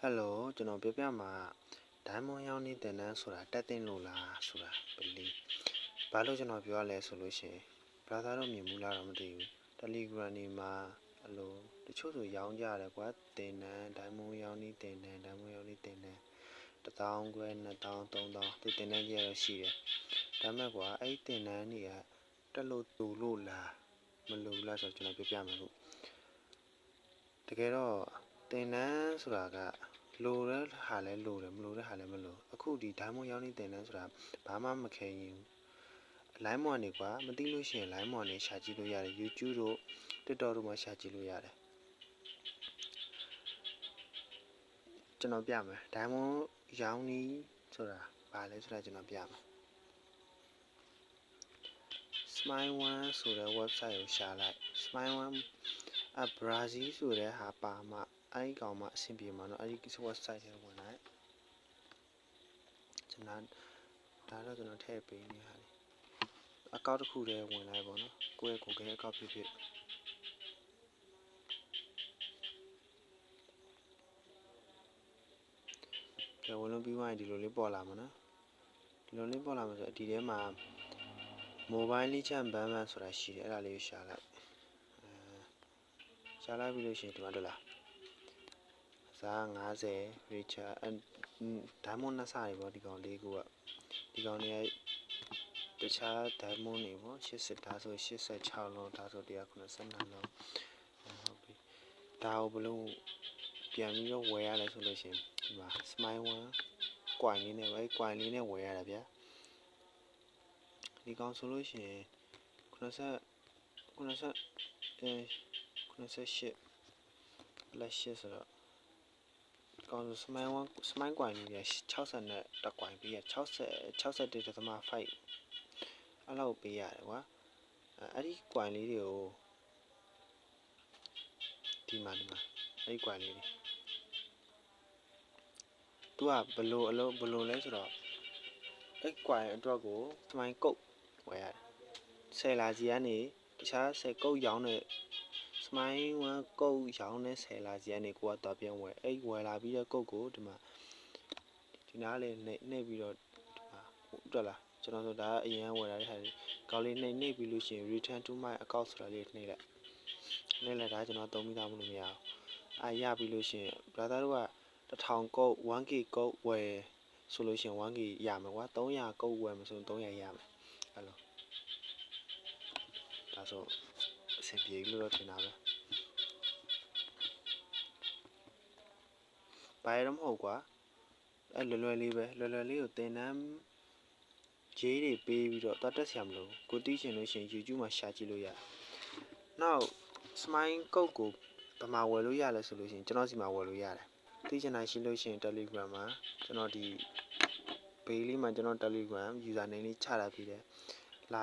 Hello ကျွန်တော်ပြောပြမှာဒိုင်းမွန်ရောင်းနေတဲ့နန်းဆိုတာတက်တင်လို့လားဆိုတာပလီဘာလို့ကျွန်တော်ပြောရလဲဆိုလို့ရှိရင် brother တို့မြင်ဘူးလားတော့မသိဘူး Telegram တွေမှာအဲ့လိုတချို့ဆိုရောင်းကြတယ်ကွာတင်နန်းဒိုင်းမွန်ရောင်းနေတင်နန်းဒိုင်းမွန်ရောင်းနေတင်နန်း1000ခွဲ2000 3000သူတင်နန်းကြီးရရှိတယ်ဒါမဲ့ကွာအဲ့တင်နန်းတွေကတက်လို့တူလို့လားမလို့လားဆိုတော့ကျွန်တော်ပြောပြမှာလို့တကယ်တော့တင်နန်းဆိုတာကလိုတဲ့ဟာလဲလိုတယ်မလိုတဲ့ဟာလဲမလိုအခုဒီဒိုင်းမွန်ရောင်းနေတင်နန်းဆိုတာဘာမှမခဲရင်လိုင်းမွန်နေကွာမသိလို့ရှိရင်လိုင်းမွန်နေရှာကြည့်လို့ရတယ် YouTube တို့ TikTok တို့မှာရှာကြည့်လို့ရတယ်ကျွန်တော်ပြမယ်ဒိုင်းမွန်ရောင်းနေဆိုတာဘာလဲဆိုတာကျွန်တော်ပြမယ် Smile One ဆိုတဲ့ website ကိုရှာလိုက် Smile One Brazil ဆိုတဲ့ဟာပါမှအဲ့ဒီကောင်မှအဆင်ပြေမှာเนาะအဲ့ဒီ website ထဲဝင်လိုက်ကျွန်တော်ဒါတော့ကျွန်တော်ထည့်ပေးနေဟာလေအကောင့်တစ်ခုတည်းဝင်လိုက်ပေါ့နော်ကိုယ့်ရဲ့ Google အကောင့်ဖြစ်ဖြစ်ကဲဝင်လို့ပြီးသွားရင်ဒီလိုလေးပေါ်လာမှာနော်ဒီလိုလေးပေါ်လာမှာဆိုဒီထဲမှာ mobile legend ban ဆိုတာရှိတယ်အဲ့ဒါလေးကိုရှာလိုက်ရှာလိုက်ပြီးလို့ရှိရင်ဒီမှာတွေ့လားစား50 Richard Diamond နှစ်စတွေပေါ့ဒီကောင်လေးကဒီကောင်လေးတခြား Diamond တွေပေါ့80ဒါဆို86လုံးဒါဆို192လုံးဟုတ်ပြီဒါကိုဘလို့ပြန်ပြီးတော့ဝယ်ရလဲဆိုလို့ရှိရင်ဒီမှာ Smile One coin လေးနဲ့ပဲ coin လေးနဲ့ဝယ်ရတာဗျာဒီကောင်ဆိုလို့ရှိရင်98 လက်ရှိဆိုတော့ကောင်ဆို Smile coin လေးတွေ60နဲ့တ coin ပေးရ61.5အဲ့လောက်ပေးရတယ်ကွာအဲ့ဒီ coin လေးတွေကိုဒီမှာအဲ့ဒီ coin လေးတွေသူကဘလို့လဲဆိုတော့အဲ့ coin အတွက်ကို Smile ကုတ်ဝယ်ရတယ်ဆယ်လာစီကနေတခြား10ကုတ်ရောင်းတဲ့ Smile One ကုတ်ရောင်းတဲ့ဆယ်လာစီကနေကိုကတော့ပြန်ဝယ်အဲ့ဝယ်လာပြီးတဲ့ကုတ်ကိုဒီမှာဒီနားလေးနှိပ်ပြီးတော့ဒီမှာဟုတ်တယ်လားကျွန်တော်ဆိုဒါအရင်ဝယ်လာတဲ့ဟာလေးကောင်းလေးနှိပ်ပြီးလို့ရှိရင် return to my account ဆိုတာလေးနှိပ်လိုက်ဒါကျွန်တော်သုံးမိသားမလို့မရအောင်ရပြီးလို့ရှိရင် brother တို့က1000ကုတ် 1k ကုတ်ဝယ်ဆိုလို့ရှိရင် 1k ရမယ်ကွာ300ကုတ်ဝယ်မဆိုရင်300ရမယ်အဲ့လိုဒါဆိုအဆင်ပြေလို့တော့ထင်တာပဲဘာရမဟုတ်ကွာအဲ့လွယ်လေးပဲလွယ်လေးကိုတင်တန်းဂျေးတွေပေးပြီးတော့တက်ဆရာမလို့ကိုတီးချင်လို့ရှိရင် YouTube မှာရှာကြည့်လို့ရတယ်နောက် Smile ကုတ်ကိုဘယ်မှာဝယ်လို့ရလဲဆိုလို့ရှိရင်ကျွန်တော်စီမှာဝယ်လို့ရတယ်သိချင်တာရှိလို့ရှိရင် Telegram မှာကျွန်တော်ဒီဘေးလေးမှာကျွန်တော် Telegram user name လေးချတာပြီးတယ်လာ